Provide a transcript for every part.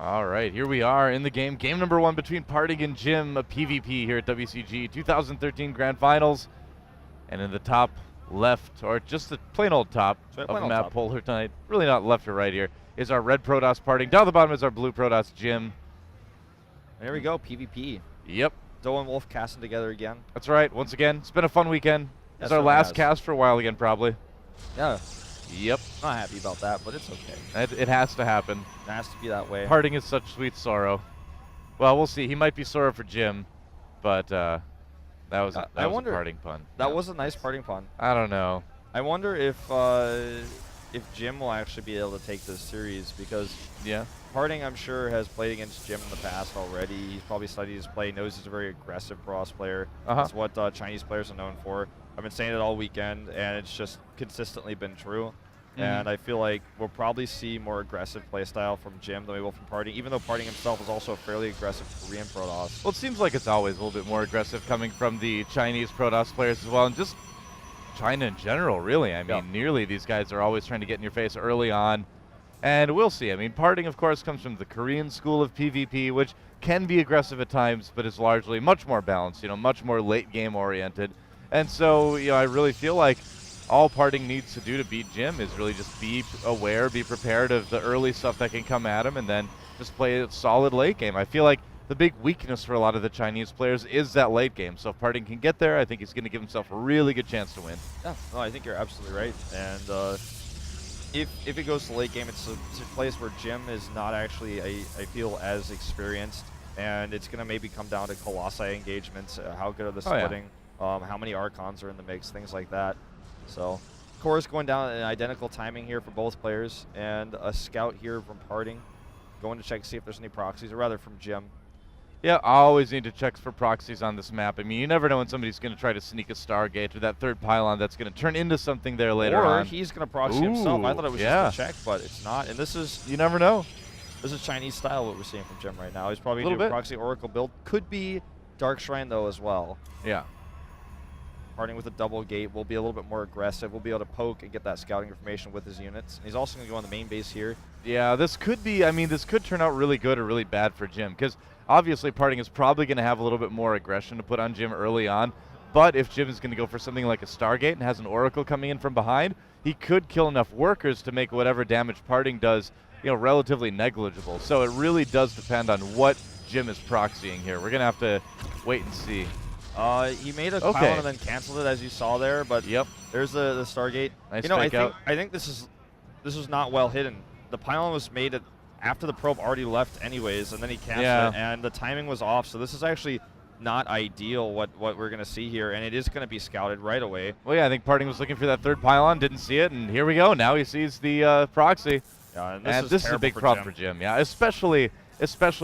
All right, here we are in the game. Game number 1 between PartinG and Jim, a PvP here at WCG 2013 Grand Finals. And in the top left, or just the plain old top of the map polar tonight, really not left or right here, is our red Protoss PartinG. Down the bottom is our blue Protoss Jim. There we go, PvP. Yep. Doe and Wolf casting together again. That's right, once again, it's been a fun weekend. It's our last cast for a while again, probably. Yeah. Yep. Not happy about that, but it's okay. It has to happen. It has to be that way. PartinG is such sweet sorrow. Well, we'll see. He might be sorrow for Jim, but that was a PartinG pun. That was a nice PartinG pun. I don't know. I wonder if Jim will actually be able to take this series, because PartinG, I'm sure, has played against Jim in the past already. He's probably studied his play, knows he's a very aggressive Protoss player. That's what Chinese players are known for. I've been saying it all weekend, and it's just consistently been true. And I feel like we'll probably see more aggressive playstyle from Jim than we will from PartinG, even though PartinG himself is also a fairly aggressive Korean Protoss. Well, it seems like it's always a little bit more aggressive coming from the Chinese Protoss players as well, and just China in general, really. I mean, nearly these guys are always trying to get in your face early on. And we'll see. I mean, PartinG, of course, comes from the Korean school of PvP, which can be aggressive at times, but is largely much more balanced, much more late game oriented. And so, I really feel like all PartinG needs to do to beat Jim is really just be aware, be prepared of the early stuff that can come at him, and then just play a solid late game. I feel like the big weakness for a lot of the Chinese players is that late game. So if PartinG can get there, I think he's going to give himself a really good chance to win. Yeah, no, I think you're absolutely right. And if it goes to late game, it's a place where Jim is not actually, I feel, as experienced. And it's going to maybe come down to Colossi engagements, how good are the splitting, how many Archons are in the mix, things like that. So, Core's going down in identical timing here for both players, and a scout here from PartinG, going to check to see if there's any proxies, or rather from Jim. Yeah, I always need to check for proxies on this map. I mean, you never know when somebody's going to try to sneak a Stargate or that third pylon that's going to turn into something there later on. Or he's going to proxy himself. I thought it was just a check, but it's not. And this is... You never know. This is Chinese style, what we're seeing from Jim right now. He's probably doing a proxy Oracle build. Could be Dark Shrine, though, as well. Yeah. PartinG with a double gate will be a little bit more aggressive. We'll be able to poke and get that scouting information with his units. And he's also going to go on the main base here. Yeah, this could be, I mean, this could turn out really good or really bad for Jim, because obviously PartinG is probably going to have a little bit more aggression to put on Jim early on. But if Jim is going to go for something like a Stargate and has an Oracle coming in from behind, he could kill enough workers to make whatever damage PartinG does, relatively negligible. So it really does depend on what Jim is proxying here. We're going to have to wait and see. He made a pylon and then canceled it, as you saw there. But there's the Stargate. Nice I think this is not well hidden. The pylon was made after the probe already left anyways, and then he canceled it, and the timing was off. So this is actually not ideal what we're going to see here, and it is going to be scouted right away. Well, yeah, I think PartinG was looking for that third pylon, didn't see it, and here we go. Now he sees the proxy. Yeah, and this is a big problem for Jim. Yeah, especially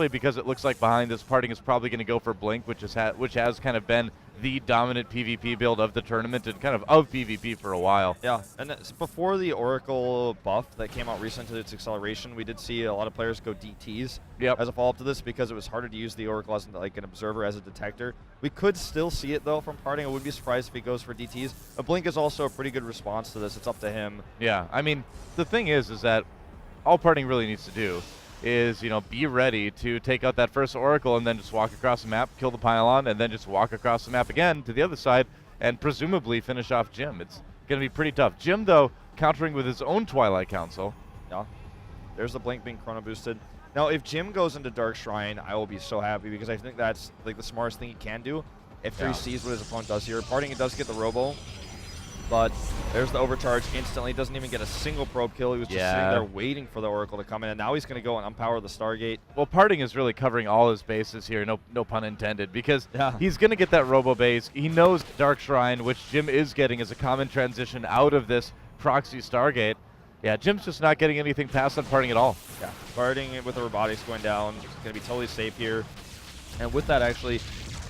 because it looks like behind this PartinG is probably going to go for Blink, which has kind of been the dominant PvP build of the tournament and kind of PvP for a while. Yeah, and before the Oracle buff that came out recently to its acceleration, we did see a lot of players go DTs as a follow-up to this, because it was harder to use the Oracle as like an observer, as a detector. We could still see it, though, from PartinG. I wouldn't be surprised if he goes for DTs. A Blink is also a pretty good response to this. It's up to him. Yeah, I mean, the thing is that all PartinG really needs to do is, be ready to take out that first Oracle and then just walk across the map, kill the pylon, and then just walk across the map again to the other side and presumably finish off Jim. It's going to be pretty tough. Jim, though, countering with his own Twilight Council. Yeah. There's the Blink being chrono boosted. Now, if Jim goes into Dark Shrine, I will be so happy, because I think that's like the smartest thing he can do after he sees what his opponent does here. PartinG does get the Robo, but there's the overcharge instantly. Doesn't even get a single probe kill. He was just sitting there waiting for the Oracle to come in, and now he's going to go and unpower the Stargate. Well, PartinG is really covering all his bases here, no pun intended, because he's going to get that Robo base. He knows Dark Shrine, which Jim is getting as a common transition out of this proxy Stargate. Yeah, Jim's just not getting anything past on PartinG at all. Yeah, PartinG with the robotics going down, he's going to be totally safe here. And with that, actually,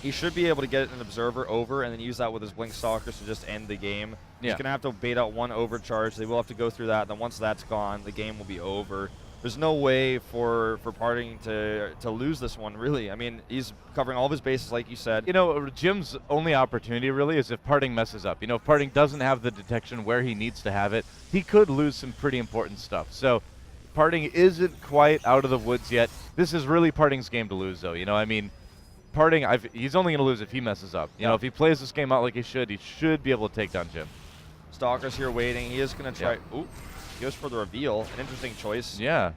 he should be able to get an observer over and then use that with his Blink Stalkers to just end the game. He's going to have to bait out one overcharge. They will have to go through that. Then once that's gone, the game will be over. There's no way for PartinG to lose this one, really. I mean, he's covering all of his bases, like you said. Jim's only opportunity, really, is if PartinG messes up. If PartinG doesn't have the detection where he needs to have it, he could lose some pretty important stuff. So PartinG isn't quite out of the woods yet. This is really PartinG's game to lose, though. You know, I mean, PartinG, he's only going to lose if he messes up. You know, if he plays this game out like he should be able to take down Jim. Stalker's here waiting. He is going to try. Ooh, he goes for the reveal. An interesting choice. Yeah.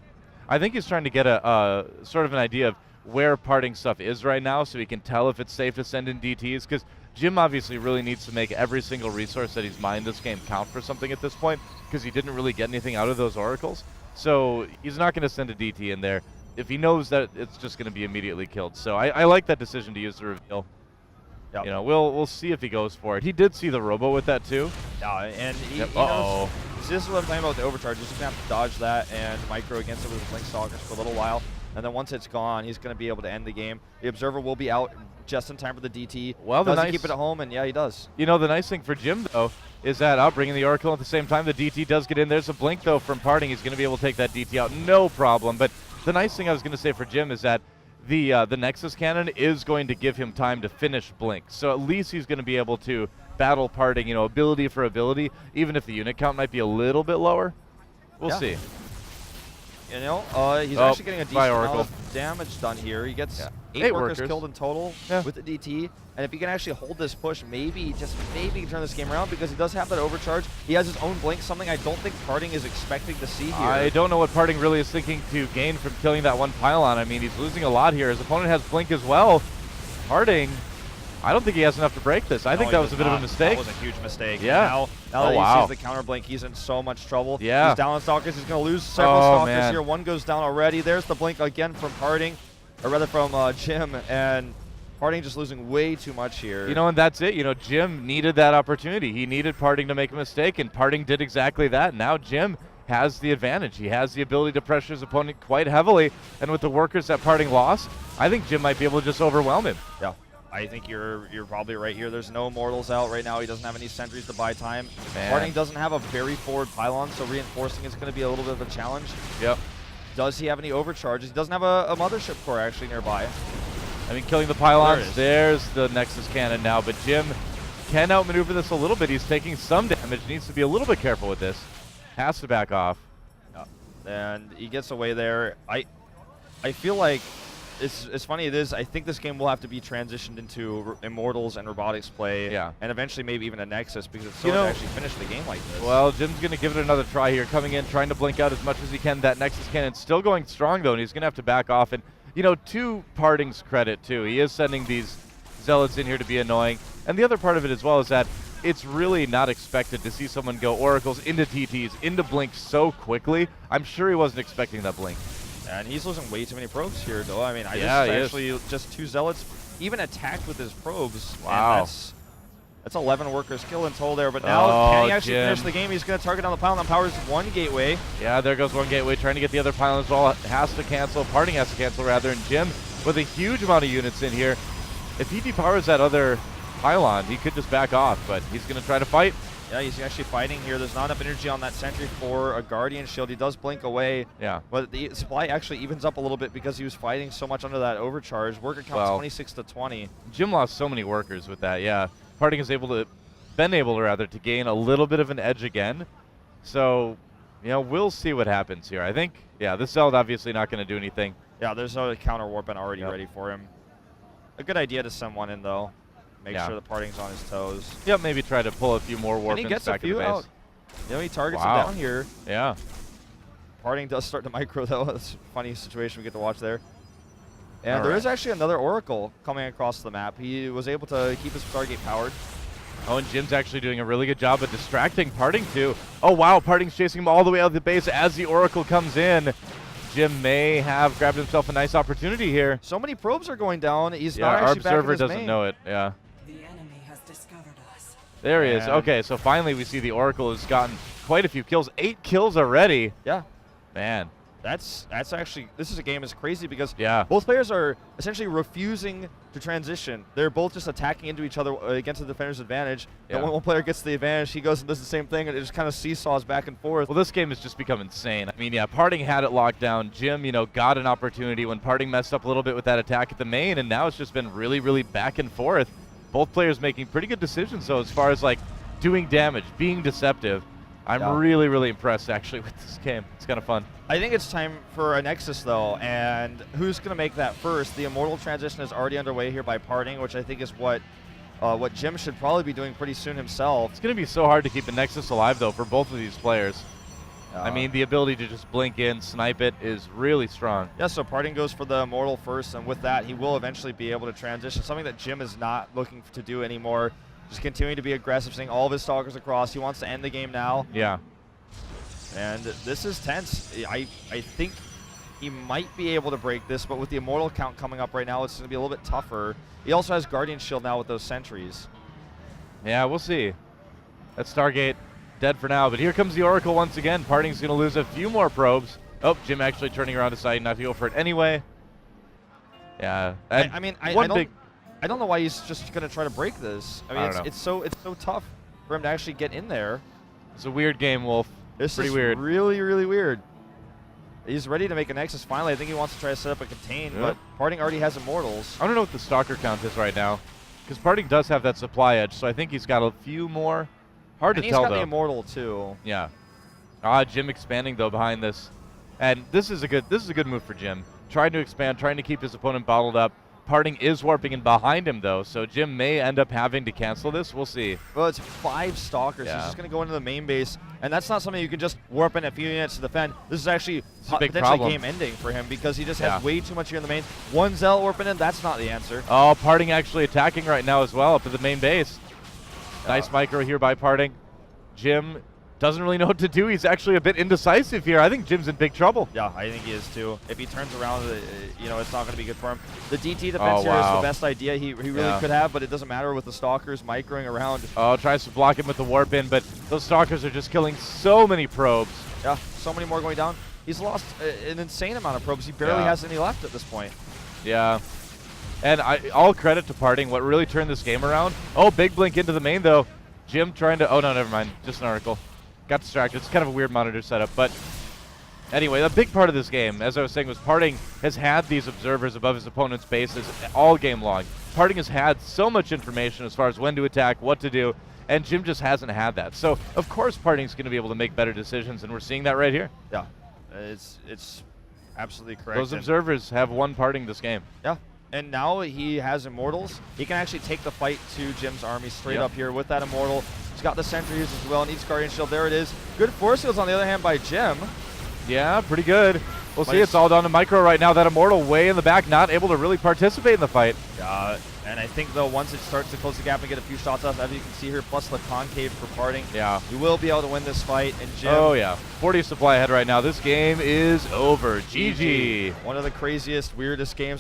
I think he's trying to get a sort of an idea of where PartinG stuff is right now so he can tell if it's safe to send in DTs, because Jim obviously really needs to make every single resource that he's mined this game count for something at this point, because he didn't really get anything out of those oracles. So he's not going to send a DT in there if he knows that it's just going to be immediately killed. So I like that decision to use the reveal. Yep. You know, we'll see if he goes for it. He did see the robo with that too. Yeah, and he knows, this is what I'm talking about with the overcharge. He's going to have to dodge that and micro against it with his Blink Stalkers for a little while. And then once it's gone, he's going to be able to end the game. The Observer will be out just in time for the DT. Well, does he keep it at home? And yeah, he does. You know, the nice thing for Jim, though, is that bringing the Oracle at the same time, the DT does get in. There's a Blink, though, from PartinG. He's going to be able to take that DT out, no problem. But the nice thing I was going to say for Jim is that the Nexus Cannon is going to give him time to finish Blink. So at least he's going to be able to battle PartinG, you know, ability for ability, even if the unit count might be a little bit lower. We'll see. You know, he's actually getting a decent amount of damage done here. He gets 8 workers killed in total with the DT. And if he can actually hold this push, maybe, just maybe turn this game around, because he does have that overcharge. He has his own Blink, something I don't think PartinG is expecting to see here. I don't know what PartinG really is thinking to gain from killing that one pylon. I mean, he's losing a lot here. His opponent has Blink as well. PartinG, I don't think he has enough to break this. I think that was a bit of a mistake. That was a huge mistake. Yeah. Now that he sees the counter Blink, he's in so much trouble. Yeah. He's down on Stalkers. He's going to lose several Stalkers here. One goes down already. There's the Blink again from PartinG, or rather from Jim, and PartinG just losing way too much here. You know, and that's it. You know, Jim needed that opportunity. He needed PartinG to make a mistake, and PartinG did exactly that. Now Jim has the advantage. He has the ability to pressure his opponent quite heavily, and with the workers that PartinG lost, I think Jim might be able to just overwhelm him. Yeah. I think you're probably right here. There's no Immortals out right now. He doesn't have any sentries to buy time. PartinG doesn't have a very forward pylon, so reinforcing is going to be a little bit of a challenge. Yep. Does he have any overcharges? He doesn't have a mothership core actually nearby. I mean, killing the pylons, there's the Nexus Cannon now, but Jim can outmaneuver this a little bit. He's taking some damage, needs to be a little bit careful with this. Has to back off. Yeah. And he gets away there. I feel like it's funny. It is. I think this game will have to be transitioned into Immortals and robotics play, and eventually maybe even a Nexus, because it's so hard to actually finish the game like this. Well, Jim's going to give it another try here, coming in, trying to blink out as much as he can. That Nexus Cannon still going strong, though, and he's going to have to back off. And, you know, to PartinG's credit, too, he is sending these Zealots in here to be annoying. And the other part of it as well is that it's really not expected to see someone go Oracles into TTs, into Blink so quickly. I'm sure he wasn't expecting that Blink. And he's losing way too many probes here, though. I mean, this is actually just 2 Zealots, even attacked with his probes. Wow. And that's 11 workers killed in total there. But now, can he actually finish the game? He's going to target down the pylon. Powers 1 gateway. Yeah, there goes 1 gateway, trying to get the other pylon as well. Has to cancel. PartinG has to cancel, rather. And Jim, with a huge amount of units in here, if he depowers that other pylon, he could just back off. But he's going to try to fight. Yeah, he's actually fighting here. There's not enough energy on that sentry for a Guardian Shield. He does blink away. Yeah. But the supply actually evens up a little bit because he was fighting so much under that overcharge. Worker count 26 to 20. Jim lost so many workers with that, yeah. PartinG is been able to gain a little bit of an edge again. So, you know, we'll see what happens here. I think, this Zealot obviously not going to do anything. Yeah, there's no counter warp already ready for him. A good idea to send one in, though. Make sure the PartinG's on his toes. Yep, maybe try to pull a few more warp ins back to the base. Out. You know, he targets him down here. Yeah. PartinG does start to micro, though. It's a funny situation we get to watch there. And there is actually another Oracle coming across the map. He was able to keep his Stargate powered. Oh, and Jim's actually doing a really good job of distracting PartinG, too. Oh, wow, PartinG's chasing him all the way out of the base as the Oracle comes in. Jim may have grabbed himself a nice opportunity here. So many probes are going down. He's not actually back in his our observer doesn't know it, The enemy has discovered us. There he is. Okay, so finally we see the Oracle has gotten quite a few kills. 8 kills already. Yeah. Man. That's actually, this is a game that's crazy because both players are essentially refusing to transition. They're both just attacking into each other against the defender's advantage. And when one player gets the advantage, he goes and does the same thing, and it just kind of seesaws back and forth. Well, this game has just become insane. I mean, PartinG had it locked down. Jim, you know, got an opportunity when PartinG messed up a little bit with that attack at the main, and now it's just been really, really back and forth. Both players making pretty good decisions, though, as far as, like, doing damage, being deceptive. I'm really, really impressed, actually, with this game. It's kind of fun. I think it's time for a Nexus, though, and who's going to make that first? The Immortal transition is already underway here by PartinG, which I think is what Jim should probably be doing pretty soon himself. It's going to be so hard to keep a Nexus alive, though, for both of these players. I mean, the ability to just blink in, snipe it is really strong. Yeah, so PartinG goes for the Immortal first, and with that, he will eventually be able to transition, something that Jim is not looking to do anymore. Just continuing to be aggressive, seeing all of his Stalkers across. He wants to end the game now. Yeah. And this is tense. I think he might be able to break this, but with the Immortal count coming up right now, it's going to be a little bit tougher. He also has Guardian Shield now with those sentries. Yeah, we'll see. That Stargate dead for now, but here comes the Oracle once again. PartinG's going to lose a few more probes. Oh, Jim actually turning around, deciding not to go for it anyway. Yeah. I don't know why he's just going to try to break this. I mean, it's so tough for him to actually get in there. It's a weird game, Wolf. This Pretty is weird. Really, really weird. He's ready to make a Nexus finally. I think he wants to try to set up a contain, but PartinG already has Immortals. I don't know what the Stalker count is right now, because PartinG does have that supply edge, so I think he's got a few more. Hard to tell, though. And he's got the Immortal, too. Yeah. Jim expanding, though, behind this. And this is a good move for Jim. Trying to expand, trying to keep his opponent bottled up. PartinG is warping in behind him, though, so Jim may end up having to cancel this. We'll see. Well, it's 5 Stalkers. Yeah. He's just going to go into the main base, and that's not something you can just warp in a few units to defend. This is actually potentially game-ending for him because he just has way too much here in the main. 1 Zealot warping in, that's not the answer. Oh, PartinG actually attacking right now as well up at the main base. Nice micro here by PartinG. Jim doesn't really know what to do. He's actually a bit indecisive here. I think Jim's in big trouble. Yeah, I think he is too. If he turns around, it's not going to be good for him. The DT defense here is the best idea he really could have, but it doesn't matter with the Stalkers microing around. Oh, tries to block him with the warp in, but those Stalkers are just killing so many probes. Yeah, so many more going down. He's lost an insane amount of probes. He barely has any left at this point. Yeah. And all credit to PartinG. What really turned this game around. Oh, big blink into the main, though. Jim trying to... Oh, no, never mind. Just an article. Got distracted. It's kind of a weird monitor setup. But anyway, a big part of this game, as I was saying, was PartinG has had these observers above his opponent's bases all game long. PartinG has had so much information as far as when to attack, what to do, and Jim just hasn't had that. So, of course, PartinG's going to be able to make better decisions, and we're seeing that right here. Yeah, it's absolutely correct. Those observers have won PartinG this game. Yeah. And now he has Immortals. He can actually take the fight to Jim's army straight up here with that Immortal. He's got the sentries as well, needs Guardian Shield. There it is. Good force fields on the other hand by Jim. Yeah, pretty good. We'll see. It's all down to micro right now. That Immortal way in the back, not able to really participate in the fight. And I think, though, once it starts to close the gap and get a few shots off, as you can see here, plus the concave for PartinG, he will be able to win this fight. And Jim, 40 supply ahead right now. This game is over. GG. One of the craziest, weirdest games I've